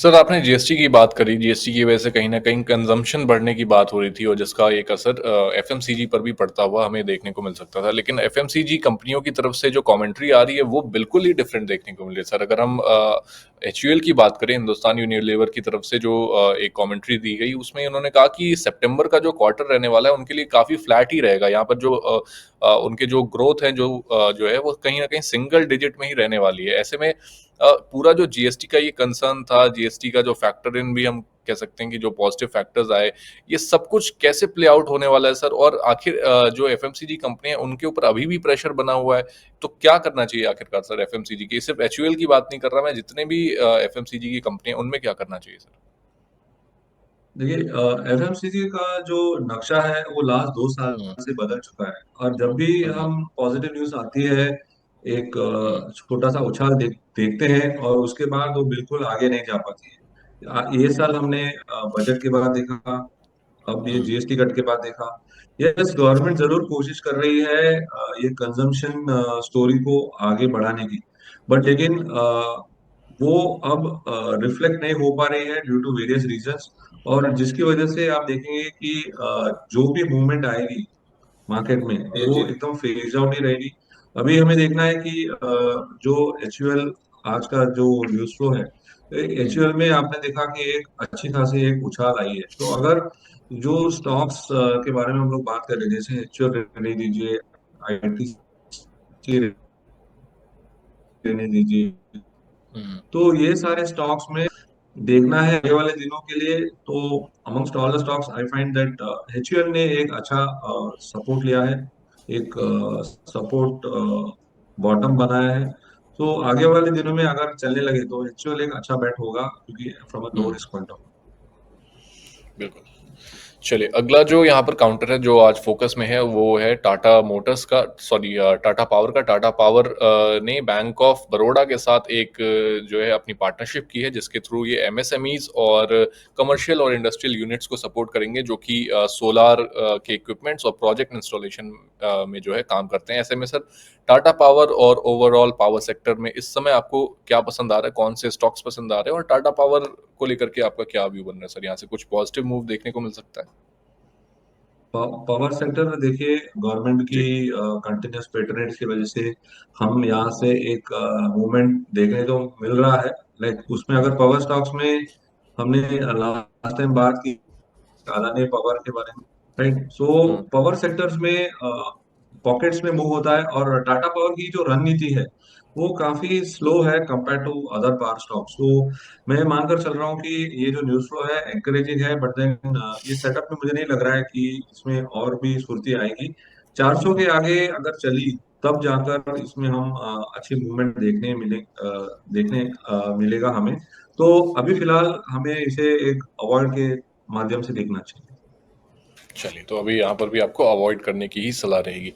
Sir आपने GST की बात करी, जीएसटी की वजह से कहीं न कहीं कंज़म्पशन बढ़ने की बात हो रही थी और जिसका एक असर एफएमसीजी पर भी पड़ता हुआ हमें देखने को मिल सकता था। लेकिन एफएमसीजी कंपनियों की तरफ से जो कमेंट्री आ रही है, वो बिल्कुल ही डिफरेंट देखने को मिल रही है। सर अगर हम एचयूएल की बात करें, हिंदुस्तान यूनिलीवर की तरफ से जो एक कमेंट्री दी गई, उसमें उन्होंने कहा कि सितंबर का जो क्वार्टर रहने वाला है, उनके लिए काफ़ी फ्लैट ही रहेगा। यहाँ पर जो उनके जो ग्रोथ है, जो है, वो कहीं न कहीं सिंगल डिजिट में ही रहने वाली है। ऐसे में पूरा जो जीएसटी का ये कंसर्न था, जीएसटी का जो फैक्टर इन भी हम कह सकते हैं कि जो पॉजिटिव फैक्टर्स आए, ये सब कुछ कैसे प्ले आउट होने वाला है सर? और आखिर जो एफएमसीजी कंपनी है, उनके ऊपर अभी भी प्रेशर बना हुआ है, तो क्या करना चाहिए आखिरकार सर एफएमसीजी की? सिर्फ एचयूएल की बात नहीं कर रहा मैं, जितने भी एफएमसीजी की कंपनी है, उनमें क्या करना चाहिए सर? देखिए, एफएमसीजी का जो नक्शा है वो लास्ट 2 साल हुँ, से बदल चुका है। और जब भी हुँ, हम पॉजिटिव न्यूज आती है, एक हुँ, छोटा सा उछाल देखते हैं और उसके बाद वो बिल्कुल आगे नहीं जा पाती है। ये साल हमने बजट के बाद देखा, अब ये हुँ, जीएसटी कट के बाद देखा। यस, गवर्नमेंट जरूर कोशिश कर रही है ये कंजम्पशन स्टोरी को आगे बढ़ाने की। बट लेकिन वो अब रिफ्लेक्ट नहीं हो पा रही है ड्यू टू वेरियस रीजंस। और जिसकी वजह से आप देखेंगे कि जो भी मूवमेंट आएगी मार्केट में जी, वो जी। एकदम फेज आउट ही रहेगी। अभी हमें देखना है कि जो एचयूएल आज का जो न्यूज फ्लो है, हुँ, एचयूएल में आपने देखा कि एक अच्छी खासी एक उछाल आई है। तो अगर जो स्टॉक्स के बारे में हम लोग बात कर रहे हैं, जैसे एचयूएल रहने दीजिए, आईटीसी रहने दीजिए, हुँ, तो ये सारे स्टॉक्स में देखना है आगे वाले दिनों के लिए। तो amongst all the stocks I find that HUL ने एक अच्छा सपोर्ट लिया है, एक हुँ, सपोर्ट बॉटम बनाया है। तो आगे वाले दिनों में अगर चलने लगे तो एचयूएल एक अच्छा बैट होगा, क्योंकि from a low hmm, risk point of बिल्कुल। चलिए, अगला जो यहाँ पर काउंटर है, जो आज फ़ोकस में है, वो है टाटा मोटर्स का, सॉरी टाटा पावर का। टाटा पावर ने बैंक ऑफ बड़ौदा के साथ एक जो है अपनी पार्टनरशिप की है, जिसके थ्रू ये एमएसएमईज़ और कमर्शियल और इंडस्ट्रियल यूनिट्स को सपोर्ट करेंगे, जो कि सोलार के इक्विपमेंट्स और प्रोजेक्ट इंस्टॉलेशन में जो है काम करते हैं। ऐसे में सर, टाटा पावर और ओवरऑल पावर सेक्टर में इस समय आपको क्या पसंद आ रहा है? कौन से स्टॉक्स पसंद आ रहे हैं और टाटा पावर को लेकर के आपका क्या व्यू बन रहा है सर? यहाँ से कुछ पॉजिटिव मूव देखने को मिल सकता है? पावर सेक्टर में देखिए, गवर्नमेंट की जी। कंटिन्यूस पेटरेट्स की वजह से हम यहाँ से एक मूवमेंट देखने को मिल रहा है। लाइक उसमें हुँ, अगर पावर स्टॉक्स में हमने लास्ट टाइम बात की अदानी पावर के बारे में, राइट? सो हुँ, पावर सेक्टर्स में पॉकेट्स में मूव होता है, और टाटा पावर की जो रणनीति है वो काफी स्लो है compare to other power stocks. तो मैं मानकर चल रहा हूँ कि ये जो न्यूज फ्लो है एनकरेजिंग है, बट देन ये सेटअप में मुझे नहीं लग रहा है कि इसमें और भी स्फूर्ति आएगी। 400 के आगे अगर चली तब जाकर इसमें हम अच्छी मूवमेंट देखने मिलेगा हमें। तो अभी फिलहाल हमें इसे एक अवॉइड के माध्यम से देखना चाहिए। चलिए, तो अभी यहाँ पर भी आपको अवॉइड करने की ही सलाह रहेगी।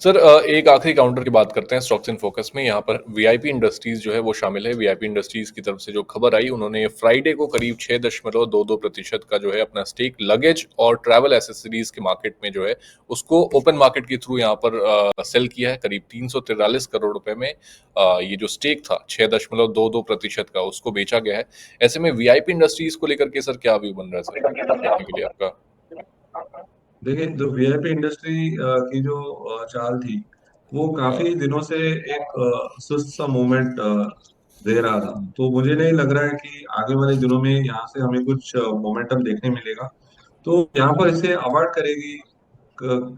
सर एक आखिरी काउंटर की बात करते हैं स्टॉक्स इन फोकस में। यहाँ पर वीआईपी इंडस्ट्रीज़ जो है वो शामिल है। वीआईपी इंडस्ट्रीज़ की तरफ से जो खबर आई, उन्होंने फ्राइडे को करीब 6.22% का जो है अपना स्टेक लगेज और ट्रैवल एक्सेसरीज़ के मार्केट में जो है, उसको ओपन मार्केट के थ्रू यहाँ पर सेल किया है। करीब 343 करोड़ रुपए में ये जो स्टेक था 6.22% का, उसको बेचा गया है। ऐसे में वीआईपी इंडस्ट्रीज़ को लेकर के सर क्या व्यू बन रहा है सर, देखने के लिए आपका? देखिए, जो वीआईपी इंडस्ट्री की जो चाल थी वो हाँ। काफी दिनों से एक सुस्त सा मूवमेंट दे रहा था। तो मुझे नहीं लग रहा है कि आगे वाले दिनों में यहाँ से हमें कुछ मोमेंटम देखने मिलेगा। तो यहाँ पर इसे अवॉइड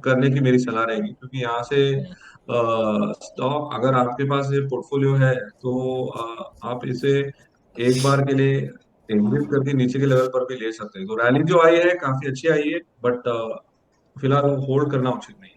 करने की मेरी सलाह रहेगी, क्योंकि यहाँ से हुँ। स्टॉक अगर आपके पास ये पोर्टफोलियो है तो आप इसे एक बार के लिए एग्जिट करके नीचे के लेवल पर भी ले सकते हैं। तो रैली जो आई है काफी अच्छी आई है, बट फिलहाल होल्ड करना उचित नहीं।